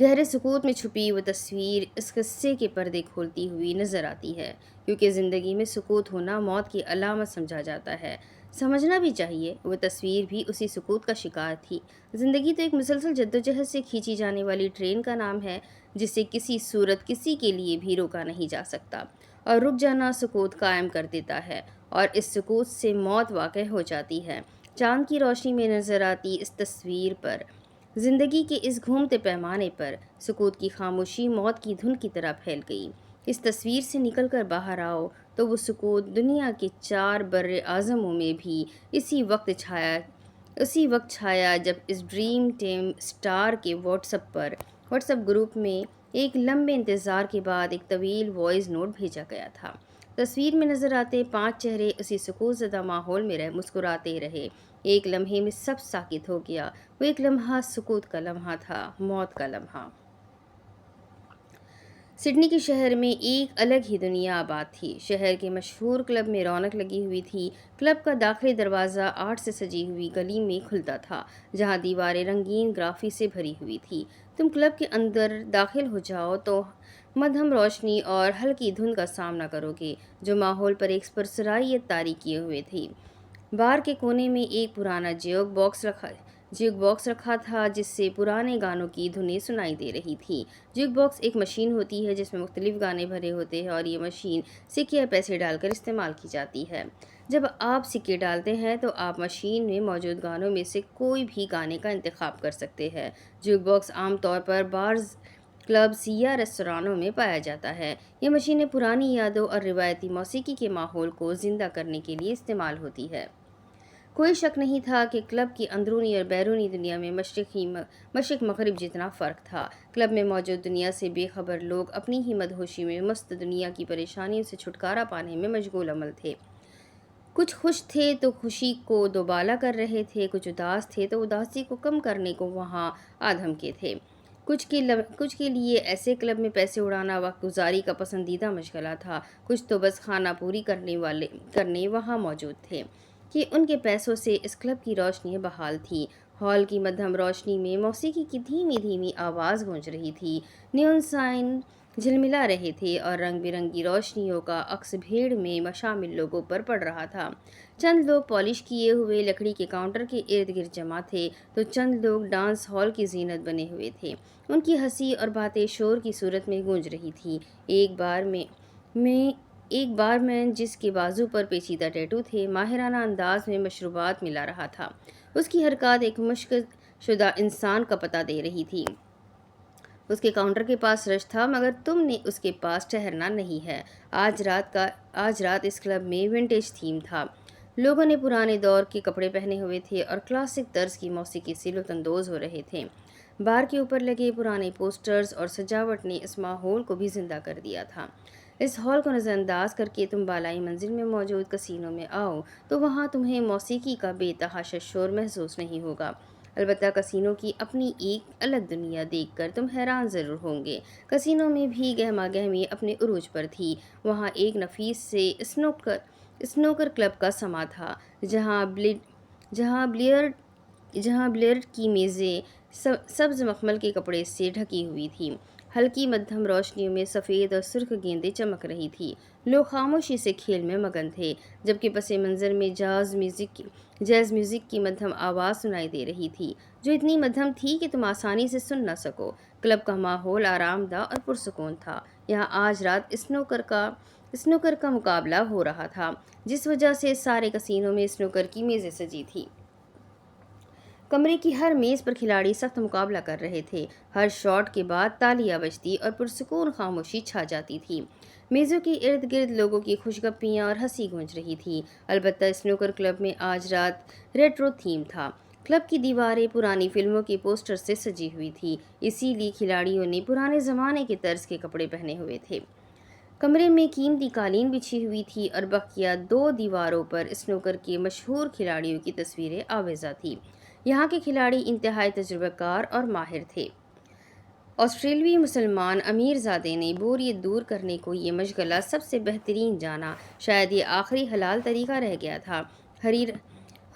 گہرے سکوت میں چھپی وہ تصویر اس قصے کے پردے کھولتی ہوئی نظر آتی ہے، کیونکہ زندگی میں سکوت ہونا موت کی علامت سمجھا جاتا ہے۔ سمجھنا بھی چاہیے، وہ تصویر بھی اسی سکوت کا شکار تھی۔ زندگی تو ایک مسلسل جدوجہد سے کھینچی جانے والی ٹرین کا نام ہے، جسے کسی صورت کسی کے لیے بھی روکا نہیں جا سکتا، اور رک جانا سکوت قائم کر دیتا ہے، اور اس سکوت سے موت واقع ہو جاتی ہے۔ چاند کی روشنی میں نظر آتی اس تصویر پر، زندگی کے اس گھومتے پیمانے پر، سکوت کی خاموشی موت کی دھن کی طرح پھیل گئی۔ اس تصویر سے نکل کر باہر آؤ تو وہ سکوت دنیا کے 4 بر اعظموں میں بھی اسی وقت چھایا جب اس ڈریم ٹیم اسٹار کے واٹس ایپ گروپ میں ایک لمبے انتظار کے بعد ایک طویل وائس نوٹ بھیجا گیا تھا۔ تصویر میں نظر آتے 5 چہرے اسی سکوت زدہ ماحول میں مسکراتے رہے۔ ایک لمحے میں سب ساکت ہو گیا۔ وہ ایک لمحہ سکوت کا لمحہ تھا، موت کا لمحہ۔ سڈنی کے شہر میں ایک الگ ہی دنیا آباد تھی۔ شہر کے مشہور کلب میں رونق لگی ہوئی تھی۔ کلب کا داخلی دروازہ آرٹ سے سجی ہوئی گلی میں کھلتا تھا، جہاں دیواریں رنگین گرافی سے بھری ہوئی تھی۔ تم کلب کے اندر داخل ہو جاؤ تو مدھم روشنی اور ہلکی دھند کا سامنا کرو گے، جو ماحول پر ایک پرسرائیت طاری کیے ہوئے تھی۔ بار کے کونے میں ایک پرانا جیوک باکس رکھا تھا، جس سے پرانے گانوں کی دھنیں سنائی دے رہی تھیں۔ جیوک باکس ایک مشین ہوتی ہے جس میں مختلف گانے بھرے ہوتے ہیں، اور یہ مشین سکے یا پیسے ڈال کر استعمال کی جاتی ہے۔ جب آپ سکے ڈالتے ہیں تو آپ مشین میں موجود گانوں میں سے کوئی بھی گانے کا انتخاب کر سکتے ہیں۔ جیوک باکس عام طور پر بارز، کلبز یا ریستورانوں میں پایا جاتا ہے۔ یہ مشینیں پرانی یادوں اور روایتی موسیقی کے ماحول کو زندہ کرنے کے لیے استعمال ہوتی ہے۔ کوئی شک نہیں تھا کہ کلب کی اندرونی اور بیرونی دنیا میں مشرق مغرب جتنا فرق تھا۔ کلب میں موجود دنیا سے بے خبر لوگ اپنی ہی مدہوشی میں مست دنیا کی پریشانیوں سے چھٹکارا پانے میں مشغول عمل تھے۔ کچھ خوش تھے تو خوشی کو دوبالا کر رہے تھے، کچھ اداس تھے تو اداسی کو کم کرنے کو وہاں آدھم کے تھے۔ کچھ کے لیے ایسے کلب میں پیسے اڑانا وقت گزاری کا پسندیدہ مشغلہ تھا، کچھ تو بس خانہ پوری کرنے وہاں موجود تھے کہ ان کے پیسوں سے اس کلب کی روشنیاں بحال تھیں۔ ہال کی مدھم روشنی میں موسیقی کی دھیمی دھیمی آواز گونج رہی تھی، نیون سائن جھلملا رہے تھے، اور رنگ برنگی روشنیوں کا عکس بھیڑ میں شامل لوگوں پر پڑ رہا تھا۔ چند لوگ پالش کیے ہوئے لکڑی کے کاؤنٹر کے ارد گرد جمع تھے تو چند لوگ ڈانس ہال کی زینت بنے ہوئے تھے۔ ان کی ہنسی اور باتیں شور کی صورت میں گونج رہی تھیں۔ ایک بار مین جس کے بازو پر پیچیدہ ٹیٹو تھے، ماہرانہ انداز میں مشروبات ملا رہا تھا۔ اس کی حرکات ایک مشق شدہ انسان کا پتہ دے رہی تھی۔ اس کے کاؤنٹر کے پاس رش تھا، مگر تم نے اس کے پاس ٹھہرنا نہیں ہے۔ آج رات اس کلب میں ونٹیج تھیم تھا۔ لوگوں نے پرانے دور کے کپڑے پہنے ہوئے تھے اور کلاسک طرز کی موسیقی سے لطف اندوز ہو رہے تھے۔ بار کے اوپر لگے پرانے پوسٹرز اور سجاوٹ نے اس ماحول کو بھی زندہ کر دیا تھا۔ اس ہال کو نظر انداز کر کے تم بالائی منزل میں موجود کسینو میں آؤ تو وہاں تمہیں موسیقی کا بے تحاشا شور محسوس نہیں ہوگا۔ البتہ کسینو کی اپنی ایک الگ دنیا دیکھ کر تم حیران ضرور ہوں گے۔ کسینو میں بھی گہما گہمی اپنے عروج پر تھی۔ وہاں ایک نفیس سے اسنوکر کلب کا سما تھا، جہاں بلیئرڈ کی میزیں سبز مخمل کے کپڑے سے ڈھکی ہوئی تھیں۔ ہلکی مدھم روشنیوں میں سفید اور سرخ گیندیں چمک رہی تھی۔ لوگ خاموشی سے کھیل میں مگن تھے، جبکہ پس منظر میں جاز میوزک کی مدھم آواز سنائی دے رہی تھی، جو اتنی مدھم تھی کہ تم آسانی سے سن نہ سکو۔ کلب کا ماحول آرام دہ اور پرسکون تھا۔ یہاں آج رات اسنوکر کا مقابلہ ہو رہا تھا، جس وجہ سے سارے کسینوں میں اسنوکر کی میزیں سجی تھیں۔ کمرے کی ہر میز پر کھلاڑی سخت مقابلہ کر رہے تھے۔ ہر شاٹ کے بعد تالیاں بجتی اور پرسکون خاموشی چھا جاتی تھی۔ میزوں کے ارد گرد لوگوں کی خوش گپیاں اور ہنسی گونج رہی تھی۔ البتہ اسنوکر کلب میں آج رات ریٹرو تھیم تھا۔ کلب کی دیواریں پرانی فلموں کے پوسٹر سے سجی ہوئی تھی، اسی لیے کھلاڑیوں نے پرانے زمانے کے طرز کے کپڑے پہنے ہوئے تھے۔ کمرے میں قیمتی قالین بچھی ہوئی تھی اور بقیہ 2 دیواروں پر اسنوکر کے مشہور کھلاڑیوں کی تصویریں آویزاں تھیں۔ یہاں کے کھلاڑی انتہائی تجربہ کار اور ماہر تھے۔ آسٹریلوی مسلمان امیر زادے نے بوریت دور کرنے کو یہ مشغلہ سب سے بہترین جانا، شاید یہ آخری حلال طریقہ رہ گیا تھا۔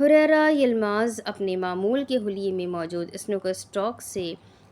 ہریرا یلماز اپنے معمول کے حلیے میں موجود اسنوکر اسٹاک سے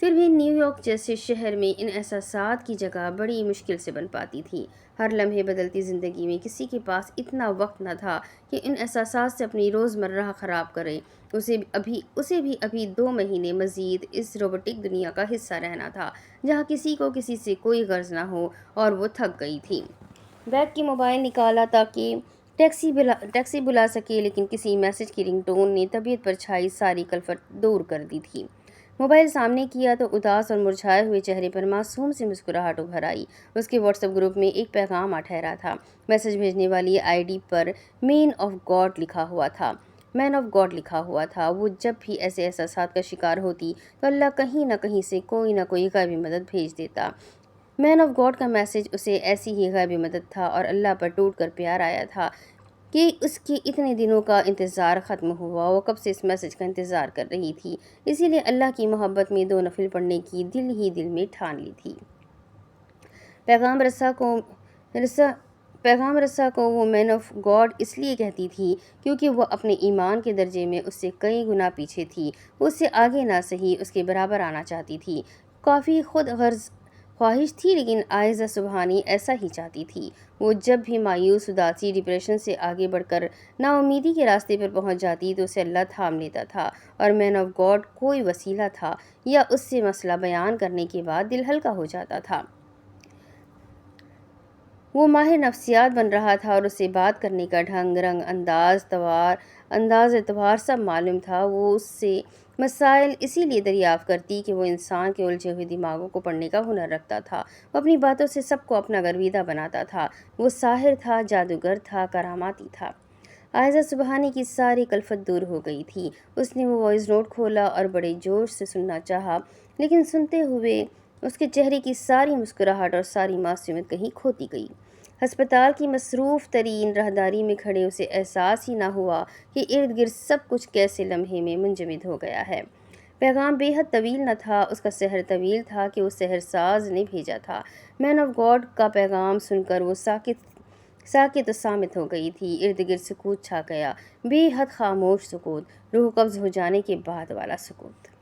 پھر بھی نیو یارک جیسے شہر میں ان احساسات کی جگہ بڑی مشکل سے بن پاتی تھی۔ ہر لمحے بدلتی زندگی میں کسی کے پاس اتنا وقت نہ تھا کہ ان احساسات سے اپنی روزمرہ خراب کرے۔ اسے بھی ابھی 2 مہینے مزید اس روبوٹک دنیا کا حصہ رہنا تھا جہاں کسی کو کسی سے کوئی غرض نہ ہو، اور وہ تھک گئی تھی۔ بیگ کی موبائل نکالا تاکہ ٹیکسی بلا سکے، لیکن کسی میسج کی رنگ ٹون نے طبیعت پر چھائی ساری کلفت دور کر دی تھی۔ موبائل سامنے کیا تو اداس اور مرجھائے ہوئے چہرے پر معصوم سی مسکراہٹ ابھر آئی۔ اس کے واٹس ایپ گروپ میں ایک پیغام آ ٹھہرا تھا۔ میسج بھیجنے والی آئی ڈی پر مین آف گاڈ لکھا ہوا تھا۔ وہ جب بھی ایسے احساسات کا شکار ہوتی تو اللہ کہیں نہ کہیں سے کوئی نہ کوئی غیبی مدد بھیج دیتا۔ مین آف گاڈ کا میسج اسے ایسی ہی غیبی مدد تھا، اور اللہ پر ٹوٹ کر پیار آیا تھا کہ اس کے اتنے دنوں کا انتظار ختم ہوا۔ وہ کب سے اس میسج کا انتظار کر رہی تھی، اسی لیے اللہ کی محبت میں 2 نفل پڑھنے کی دل ہی دل میں ٹھان لی تھی۔ پیغام رسا کو وہ مین آف گاڈ اس لیے کہتی تھی کیونکہ وہ اپنے ایمان کے درجے میں اس سے کئی گنا پیچھے تھی۔ وہ اس سے آگے نہ سہی اس کے برابر آنا چاہتی تھی۔ کافی خود غرض خواہش تھی، لیکن عائزہ سبحانی ایسا ہی چاہتی تھی۔ وہ جب بھی مایوس، اداسی، ڈپریشن سے آگے بڑھ کر نا امیدی کے راستے پر پہنچ جاتی تو اسے اللہ تھام لیتا تھا، اور مین آف گاڈ کوئی وسیلہ تھا، یا اس سے مسئلہ بیان کرنے کے بعد دل ہلکا ہو جاتا تھا۔ وہ ماہر نفسیات بن رہا تھا، اور اسے بات کرنے کا ڈھنگ، رنگ، انداز اعتبار سب معلوم تھا۔ وہ اس سے مسائل اسی لیے دریافت کرتی کہ وہ انسان کے الجھے ہوئے دماغوں کو پڑھنے کا ہنر رکھتا تھا۔ وہ اپنی باتوں سے سب کو اپنا گرویدہ بناتا تھا۔ وہ ساحر تھا، جادوگر تھا، کراماتی تھا۔ عائزہ سبحانی کی ساری کلفت دور ہو گئی تھی۔ اس نے وہ وائس نوٹ کھولا اور بڑے جوش سے سننا چاہا، لیکن سنتے ہوئے اس کے چہرے کی ساری مسکراہٹ اور ساری معصومیت کہیں کھوتی گئی۔ ہسپتال کی مصروف ترین راہداری میں کھڑے اسے احساس ہی نہ ہوا کہ ارد گرد سب کچھ کیسے لمحے میں منجمد ہو گیا ہے۔ پیغام بے حد طویل نہ تھا، اس کا سحر طویل تھا کہ اس سحر ساز نے بھیجا تھا۔ مین آف گاڈ کا پیغام سن کر وہ ساکت و صامت ہو گئی تھی۔ ارد گرد سکوت چھا گیا، بے حد خاموش سکوت، روح قبض ہو جانے کے بعد والا سکوت۔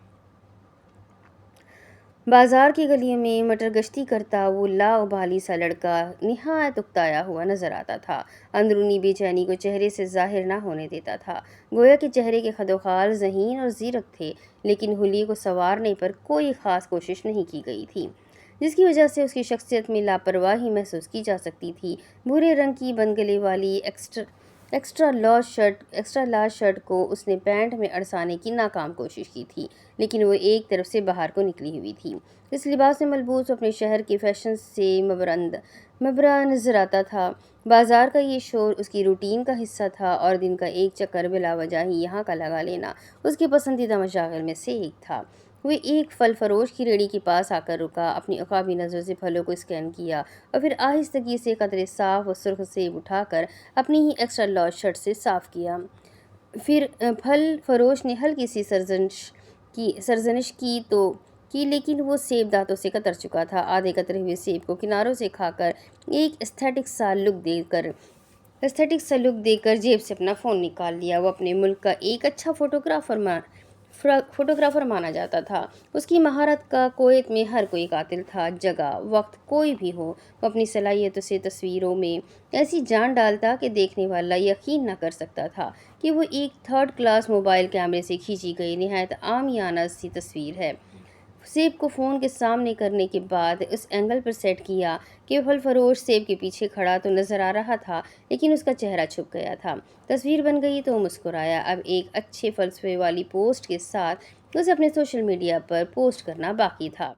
بازار کی گلیوں میں مٹر گشتی کرتا وہ لاابالی سا لڑکا نہایت اکتایا ہوا نظر آتا تھا۔ اندرونی بے چینی کو چہرے سے ظاہر نہ ہونے دیتا تھا، گویا کہ چہرے کے خد و خال ذہین اور زیرک تھے، لیکن حلیے کو سنوارنے پر کوئی خاص کوشش نہیں کی گئی تھی، جس کی وجہ سے اس کی شخصیت میں لاپرواہی محسوس کی جا سکتی تھی۔ بھورے رنگ کی بند گلے والی ایکسٹرا لارج شرٹ کو اس نے پینٹ میں اڑسانے کی ناکام کوشش کی تھی، لیکن وہ ایک طرف سے باہر کو نکلی ہوئی تھی۔ اس لباس میں ملبوس اپنے شہر کے فیشن سے مبرا نظر آتا تھا۔ بازار کا یہ شور اس کی روٹین کا حصہ تھا، اور دن کا ایک چکر بلا وجہ ہی یہاں کا لگا لینا اس کے پسندیدہ مشاغل میں سے ایک تھا۔ وہ ایک پھل فروش کی ریڑھی کے پاس آ کر رکا، اپنی عقابی نظروں سے پھلوں کو اسکین کیا، اور پھر آہستگی سے قدرے صاف و سرخ سیب اٹھا کر اپنی ہی ایکسٹرا لارج شرٹ سے صاف کیا۔ پھر پھل فروش نے ہلکی سی سرزنش کی لیکن وہ سیب دانتوں سے کتر چکا تھا۔ آدھے کترے ہوئے سیب کو کناروں سے کھا کر ایک ایستھیٹک سا لک دے کر جیب سے اپنا فون نکال لیا۔ وہ اپنے ملک کا ایک اچھا فوٹوگرافر مانا جاتا تھا۔ اس کی مہارت کا کویت میں ہر کوئی قاتل تھا۔ جگہ وقت کوئی بھی ہو، وہ اپنی صلاحیتوں سے تصویروں میں ایسی جان ڈالتا کہ دیکھنے والا یقین نہ کر سکتا تھا کہ وہ ایک 3rd کلاس موبائل کیمرے سے کھینچی گئی نہایت عامیانہ سی تصویر ہے۔ سیب کو فون کے سامنے کرنے کے بعد اس اینگل پر سیٹ کیا کہ پھل فروش سیب کے پیچھے کھڑا تو نظر آ رہا تھا، لیکن اس کا چہرہ چھپ گیا تھا۔ تصویر بن گئی تو وہ مسکرایا۔ اب ایک اچھے فلسفے والی پوسٹ کے ساتھ اسے اپنے سوشل میڈیا پر پوسٹ کرنا باقی تھا۔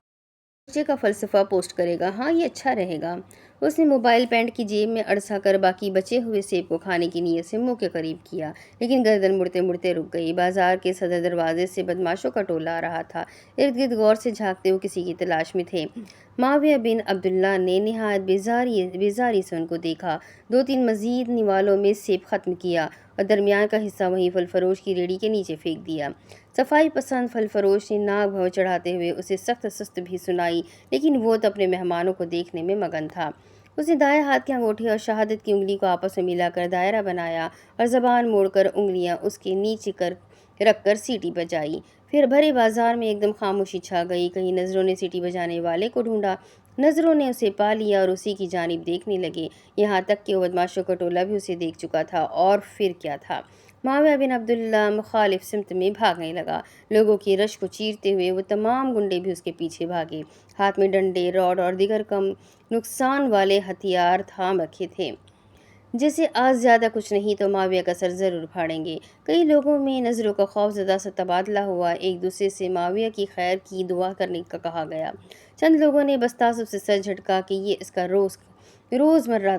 بچے کا فلسفہ پوسٹ کرے گا، ہاں یہ اچھا رہے گا۔ اس نے موبائل پینٹ کی جیب میں اڑسا کر باقی بچے ہوئے سیب کو کھانے کی نیت سے منہ کے قریب کیا، لیکن گردن مڑتے مڑتے رک گئی۔ بازار کے صدر دروازے سے بدماشوں کا ٹولہ آ رہا تھا۔ ارد گرد غور سے جھانکتے وہ کسی کی تلاش میں تھے۔ معاویہ بن عبداللہ نے نہایت بیزاری سے ان کو دیکھا، 2-3 مزید نوالوں میں سیب ختم کیا اور درمیان کا حصہ وہیں پھل فروش کی ریڑھی کے نیچے پھینک دیا۔ صفائی پسند پھل فروش نے ناک بھنو چڑھاتے ہوئے اسے سخت سست بھی سنائی، لیکن وہ تو اپنے مہمانوں کو دیکھنے میں مگن تھا۔ اس نے دائیں ہاتھ کے انگوٹھے اور شہادت کی انگلی کو آپس میں ملا کر دائرہ بنایا اور زبان موڑ کر انگلیاں اس کے نیچے رکھ کر سیٹی بجائی۔ پھر بھرے بازار میں ایک دم خاموشی چھا گئی۔ کہیں نظروں نے سیٹی بجانے والے کو ڈھونڈا، نظروں نے اسے پا لیا اور اسی کی جانب دیکھنے لگے، یہاں تک کہ وہ بدماشوں کا ٹولہ بھی اسے دیکھ چکا تھا۔ اور پھر کیا تھا؟ معاویہ بن عبداللہ مخالف سمت میں بھاگنے لگا۔ لوگوں کی رش کو چیرتے ہوئے وہ تمام گنڈے بھی اس کے پیچھے بھاگے، ہاتھ میں ڈنڈے، راڈ اور دیگر کم نقصان والے ہتھیار تھام رکھے تھے۔ جیسے آج زیادہ کچھ نہیں تو معاویہ کا سر ضرور پھاڑیں گے۔ کئی لوگوں میں نظروں کا خوفزدہ سا تبادلہ ہوا، ایک دوسرے سے معاویہ کی خیر کی دعا کرنے کا کہا گیا۔ چند لوگوں نے بس تعصب سے سر جھٹکا کہ یہ اس کا روزمرہ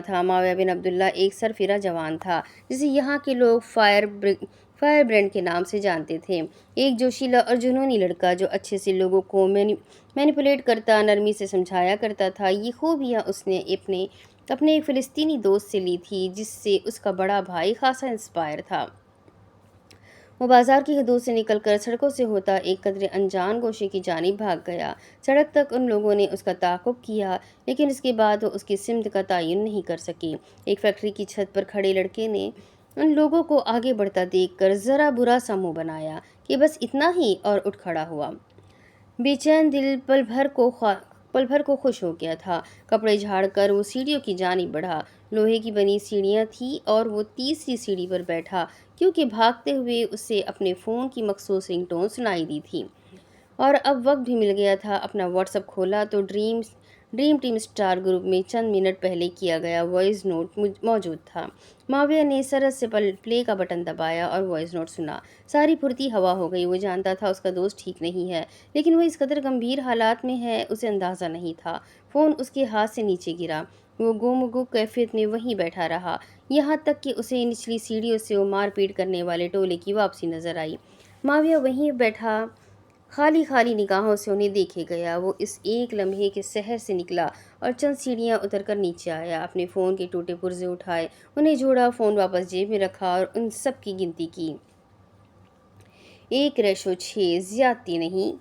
تھا۔ معاویہ بن عبداللہ ایک سرفرا جوان تھا جسے یہاں کے لوگ فائر برینڈ کے نام سے جانتے تھے۔ ایک جوشیلا اور جنونی لڑکا جو اچھے سے لوگوں کو مینیپولیٹ کرتا، نرمی سے سمجھایا کرتا تھا۔ یہ خوبیاں اس نے اپنے ایک فلسطینی دوست سے لی تھی جس سے اس کا بڑا بھائی خاصا انسپائر تھا۔ وہ بازار کی حدود سے نکل کر سڑکوں سے ہوتا ایک قدرے انجان گوشے کی جانب بھاگ گیا۔ سڑک تک ان لوگوں نے اس کا تعاقب کیا، لیکن اس کے بعد وہ اس کی سمت کا تعین نہیں کر سکے۔ ایک فیکٹری کی چھت پر کھڑے لڑکے نے ان لوگوں کو آگے بڑھتا دیکھ کر ذرا برا سا منہ بنایا کہ بس اتنا ہی، اور اٹھ کھڑا ہوا۔ بے چین دل پل بھر کو خوش ہو گیا تھا۔ کپڑے جھاڑ کر وہ سیڑھیوں کی جانب بڑھا۔ لوہے کی بنی سیڑھیاں تھیں اور وہ تیسری سیڑھی پر بیٹھا کیونکہ بھاگتے ہوئے اسے اپنے فون کی مخصوص رنگ ٹون سنائی دی تھی۔ اور اب وقت بھی مل گیا تھا۔ اپنا واٹس ایپ کھولا تو ڈریم ٹیم اسٹار گروپ میں چند منٹ پہلے کیا گیا وائس نوٹ موجود تھا۔ معاویہ نے سرعت سے پلے کا بٹن دبایا اور وائس نوٹ سنا۔ ساری پھرتی ہوا ہو گئی۔ وہ جانتا تھا اس کا دوست ٹھیک نہیں ہے، لیکن وہ اس قدر گمبھیر حالات میں ہے اسے اندازہ نہیں تھا۔ فون اس کے ہاتھ سے نیچے گرا۔ وہ گم و گو کیفیت میں وہیں بیٹھا رہا، یہاں تک کہ اسے نچلی سیڑھیوں سے وہ مار پیٹ کرنے والے ٹولے کی واپسی نظر آئی۔ معاویہ وہیں بیٹھا خالی نگاہوں سے انہیں دیکھے گیا۔ وہ اس ایک لمحے کے سحر سے نکلا اور چند سیڑھیاں اتر کر نیچے آیا، اپنے فون کے ٹوٹے پرزے اٹھائے، انہیں جوڑا، فون واپس جیب میں رکھا اور ان سب کی گنتی کی۔ 1:6، زیادتی نہیں،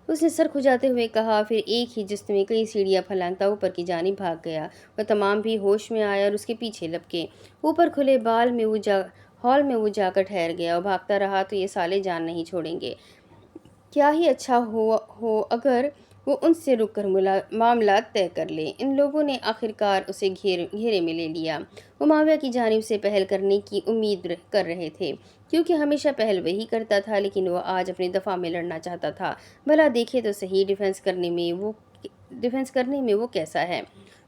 اس نے سر کھجاتے ہوئے کہا، پھر ایک ہی جست میں کئی سیڑھیاں پھلانگتا اوپر کی جانب بھاگ گیا۔ وہ تمام بھی ہوش میں آئے اور اس کے پیچھے لپکے۔ اوپر کھلے ہال میں وہ جا کر ٹھہر گیا۔ وہ بھاگتا رہا تو یہ سالے جان نہیں چھوڑیں گے۔ کیا ہی اچھا ہو اگر وہ ان سے رک کر معاملات طے کر لے۔ ان لوگوں نے آخرکار اسے گھیرے میں لے لیا۔ وہ معاویہ کی جانب سے پہل کرنے کی امید کر رہے تھے، کیونکہ ہمیشہ پہل وہی کرتا تھا، لیکن وہ آج اپنے دفاع میں لڑنا چاہتا تھا۔ بھلا دیکھے تو صحیح، ڈیفنس کرنے میں وہ کیسا ہے۔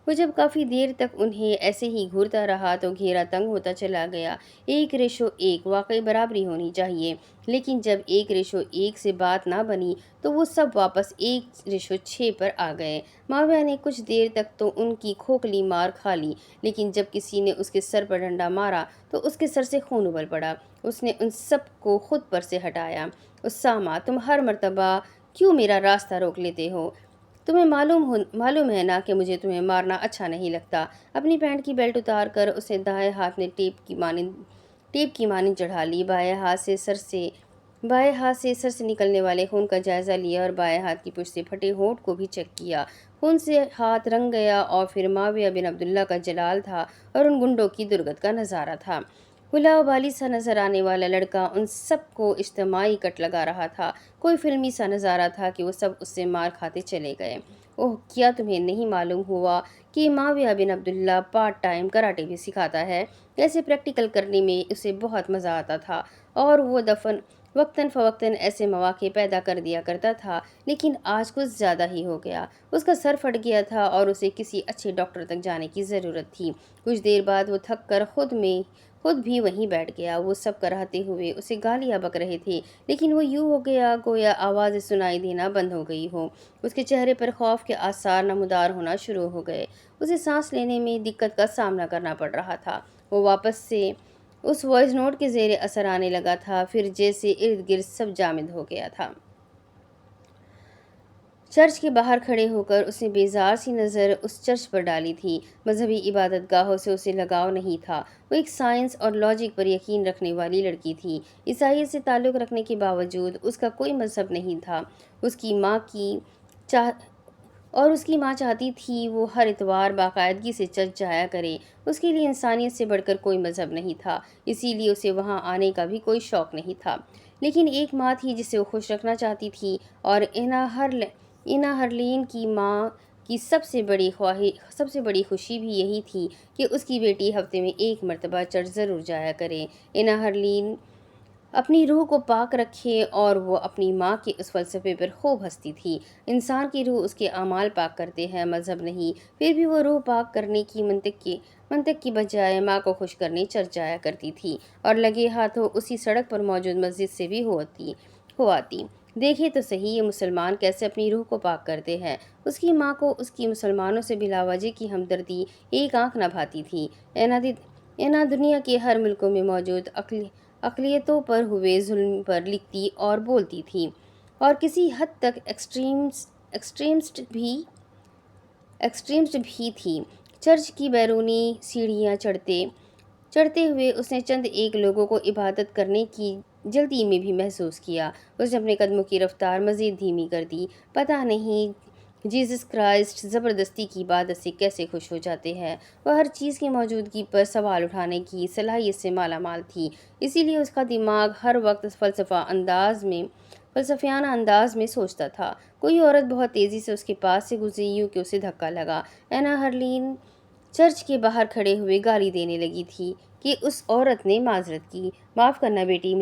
وہ جب کافی دیر تک انہیں ایسے ہی گھورتا رہا تو گھیرا تنگ ہوتا چلا گیا۔ 1:1 واقعی برابری ہونی چاہیے، لیکن جب 1:1 سے بات نہ بنی تو وہ سب واپس 1:6 پر آ گئے۔ معاویہ نے کچھ دیر تک تو ان کی کھوکھلی مار کھا لی، لیکن جب کسی نے اس کے سر پر ڈنڈا مارا تو اس کے سر سے خون ابل پڑا۔ اس نے ان سب کو خود پر سے ہٹایا۔ اسامہ، تم ہر مرتبہ کیوں میرا راستہ روک لیتے ہو؟ تمہیں معلوم ہے نا کہ مجھے تمہیں مارنا اچھا نہیں لگتا۔ اپنی پینٹ کی بیلٹ اتار کر اس نے دائیں ہاتھ میں ٹیپ کی مانند چڑھا لی، بائیں ہاتھ سے سر سے نکلنے والے خون کا جائزہ لیا اور بائیں ہاتھ کی پشت سے پھٹے ہونٹ کو بھی چیک کیا۔ خون سے ہاتھ رنگ گیا اور پھر معاویہ بن عبداللہ کا جلال تھا اور ان گنڈوں کی درگت کا نظارہ تھا۔ وہ لاابالی سا نظر آنے والا لڑکا ان سب کو اجتماعی کٹ لگا رہا تھا۔ کوئی فلمی سا نظارہ تھا کہ وہ سب اس سے مار کھاتے چلے گئے۔ اوہ، کیا تمہیں نہیں معلوم ہوا کہ معاویہ بن عبداللہ پارٹ ٹائم کراٹے بھی سکھاتا ہے؟ ایسے پریکٹیکل کرنے میں اسے بہت مزہ آتا تھا اور وہ وقتاً فوقتاً ایسے مواقع پیدا کر دیا کرتا تھا، لیکن آج کچھ زیادہ ہی ہو گیا۔ اس کا سر پھٹ گیا تھا اور اسے کسی اچھے ڈاکٹر تک جانے کی ضرورت تھی۔ کچھ دیر بعد وہ تھک کر خود بھی وہیں بیٹھ گیا۔ وہ سب کراہتے ہوئے اسے گالیاں بک رہے تھے، لیکن وہ یوں ہو گیا گویا آوازیں سنائی دینا بند ہو گئی ہوں۔ اس کے چہرے پر خوف کے آثار نمودار ہونا شروع ہو گئے۔ اسے سانس لینے میں دقت کا سامنا کرنا پڑ رہا تھا۔ وہ واپس سے اس وائس نوٹ کے زیر اثر آنے لگا تھا، پھر جیسے ارد گرد سب جامد ہو گیا تھا۔ چرچ کے باہر کھڑے ہو کر اس نے بیزار سی نظر اس چرچ پر ڈالی تھی۔ مذہبی عبادت گاہوں سے اسے لگاؤ نہیں تھا۔ وہ ایک سائنس اور لاجک پر یقین رکھنے والی لڑکی تھی۔ عیسائیت سے تعلق رکھنے کے باوجود اس کا کوئی مذہب نہیں تھا۔ اور اس کی ماں چاہتی تھی وہ ہر اتوار باقاعدگی سے چرچ جایا کرے۔ اس کے لیے انسانیت سے بڑھ کر کوئی مذہب نہیں تھا، اسی لیے اسے وہاں آنے کا بھی کوئی شوق نہیں تھا۔ لیکن ایک ماں تھی جسے وہ خوش رکھنا چاہتی تھی، اور اینا ہرلین کی ماں کی سب سے بڑی خوشی بھی یہی تھی کہ اس کی بیٹی ہفتے میں ایک مرتبہ چرچ ضرور جایا کرے۔ اینا ہرلین اپنی روح کو پاک رکھے، اور وہ اپنی ماں کے اس فلسفے پر خوب ہنستی تھی۔ انسان کی روح اس کے اعمال پاک کرتے ہیں، مذہب نہیں۔ پھر بھی وہ روح پاک کرنے کی منطق کی بجائے ماں کو خوش کرنے چرچ جایا کرتی تھی، اور لگے ہاتھوں اسی سڑک پر موجود مسجد سے بھی ہو آتی۔ دیکھے تو صحیح یہ مسلمان کیسے اپنی روح کو پاک کرتے ہیں۔ اس کی ماں کو اس کی مسلمانوں سے بلا وجہ کی ہمدردی ایک آنکھ نہ بھاتی تھی۔ اینا دنیا کے ہر ملکوں میں موجود اقلیتوں پر ہوئے ظلم پر لکھتی اور بولتی تھی، اور کسی حد تک ایکسٹریمسٹ بھی تھی۔ چرچ کی بیرونی سیڑھیاں چڑھتے ہوئے اس نے چند ایک لوگوں کو عبادت کرنے کی جلدی میں بھی محسوس کیا۔ اس نے اپنے قدموں کی رفتار مزید دھیمی کر دی۔ پتہ نہیں جیزس کرائسٹ زبردستی کی عبادت سے کیسے خوش ہو جاتے ہیں۔ وہ ہر چیز کی موجودگی پر سوال اٹھانے کی صلاحیت سے مالا مال تھی، اسی لیے اس کا دماغ ہر وقت فلسفیانہ انداز میں سوچتا تھا۔ کوئی عورت بہت تیزی سے اس کے پاس سے گزری، یوں کہ اسے دھکا لگا۔ اینا ہرلین چرچ کے باہر کھڑے ہوئے گالی دینے لگی تھی کہ اس عورت نے معذرت کی۔ معاف کرنا بیٹی،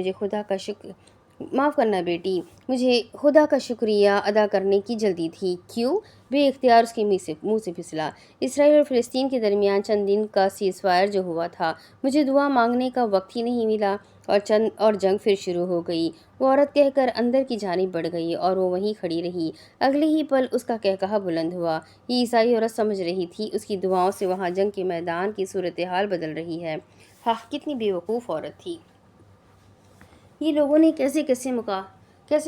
مجھے خدا کا شکریہ ادا کرنے کی جلدی تھی۔ کیوں؟ بے اختیار اس کے منہ سے پھسلا۔ اسرائیل اور فلسطین کے درمیان چند دن کا سیز فائر جو ہوا تھا، مجھے دعا مانگنے کا وقت ہی نہیں ملا، اور جنگ پھر شروع ہو گئی۔ وہ عورت کہہ کر اندر کی جانب بڑھ گئی، اور وہ وہیں کھڑی رہی۔ اگلے ہی پل اس کا قہقہا بلند ہوا۔ یہ عیسائی عورت سمجھ رہی تھی اس کی دعاؤں سے وہاں جنگ کے میدان کی صورتحال بدل رہی ہے۔ کتنی بے وقوف عورت تھی! یہ لوگوں نے کیسے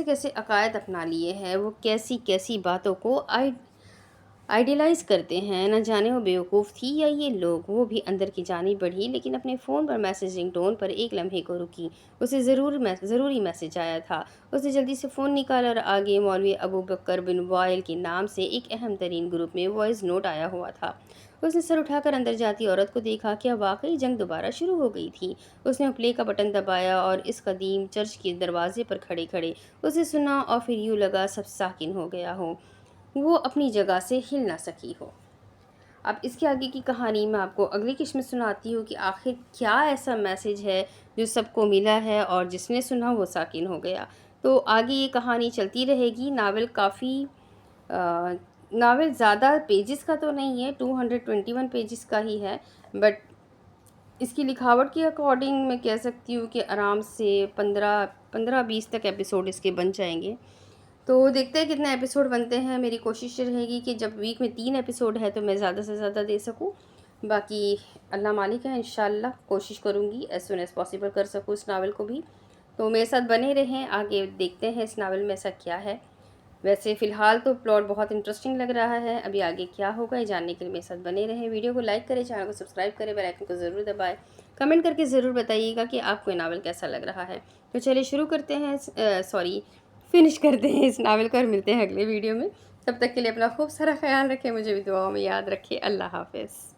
کیسے عقائد اپنا لیے ہیں، وہ کیسی باتوں کو آئیڈیلائز کرتے ہیں۔ نہ جانے وہ بے وقوف تھی یا یہ لوگ۔ وہ بھی اندر کی جانب بڑھی، لیکن اپنے فون پر میسج رنگ ٹون پر ایک لمحے کو رکی۔ اسے ضروری میسج آیا تھا۔ اس نے جلدی سے فون نکالا، اور آگے مولوی ابو بکر بن وائل کے نام سے ایک اہم ترین گروپ میں وائس نوٹ آیا ہوا تھا۔ اس نے سر اٹھا کر اندر جاتی عورت کو دیکھا۔ کیا واقعی جنگ دوبارہ شروع ہو گئی تھی؟ اس نے پلے کا بٹن دبایا، اور اس قدیم چرچ کے دروازے پر کھڑے اسے سنا، اور پھر یوں لگا سب ساکن ہو گیا ہو، وہ اپنی جگہ سے ہل نہ سکی ہو۔ اب اس کے آگے کی کہانی میں آپ کو اگلی قسط میں سناتی ہوں کہ آخر کیا ایسا میسج ہے جو سب کو ملا ہے، اور جس نے سنا وہ ساکن ہو گیا۔ تو آگے یہ کہانی چلتی رہے گی۔ ناول زیادہ پیجز کا تو نہیں ہے، 221 پیجز کا ہی ہے، بٹ اس کی لکھاوٹ کے اکارڈنگ میں کہہ سکتی ہوں کہ آرام سے 15-20 تک ایپیسوڈ اس کے بن جائیں گے۔ تو دیکھتے ہیں کتنے ایپیسوڈ بنتے ہیں۔ میری کوشش رہے گی کہ جب ویک میں 3 ایپیسوڈ ہے تو میں زیادہ سے زیادہ دے سکوں۔ باقی اللہ مالک ہے، انشاءاللہ کوشش کروں گی ایز سون ایز پاسبل کر سکوں اس ناول کو بھی۔ تو میرے ساتھ بنے رہیں، آگے دیکھتے ہیں اس ناول میں ایسا کیا ہے۔ ویسے فی الحال تو پلاٹ بہت انٹرسٹنگ لگ رہا ہے، ابھی آگے کیا ہوگا یہ جاننے کے لیے میرے ساتھ بنے رہیں۔ ویڈیو کو لائک کریں، چینل کو سبسکرائب کریں، بیل آئکن کو ضرور دبائیں، کمنٹ کر کے ضرور بتائیے گا کہ آپ کو یہ ناول کیسا لگ رہا ہے۔ تو چلیے فنش کرتے ہیں اس ناول کو، اور ملتے ہیں اگلے ویڈیو میں۔ تب تک کے لیے اپنا خوب سارا خیال رکھیں، مجھے بھی دعاؤں میں یاد رکھیں۔ اللہ حافظ۔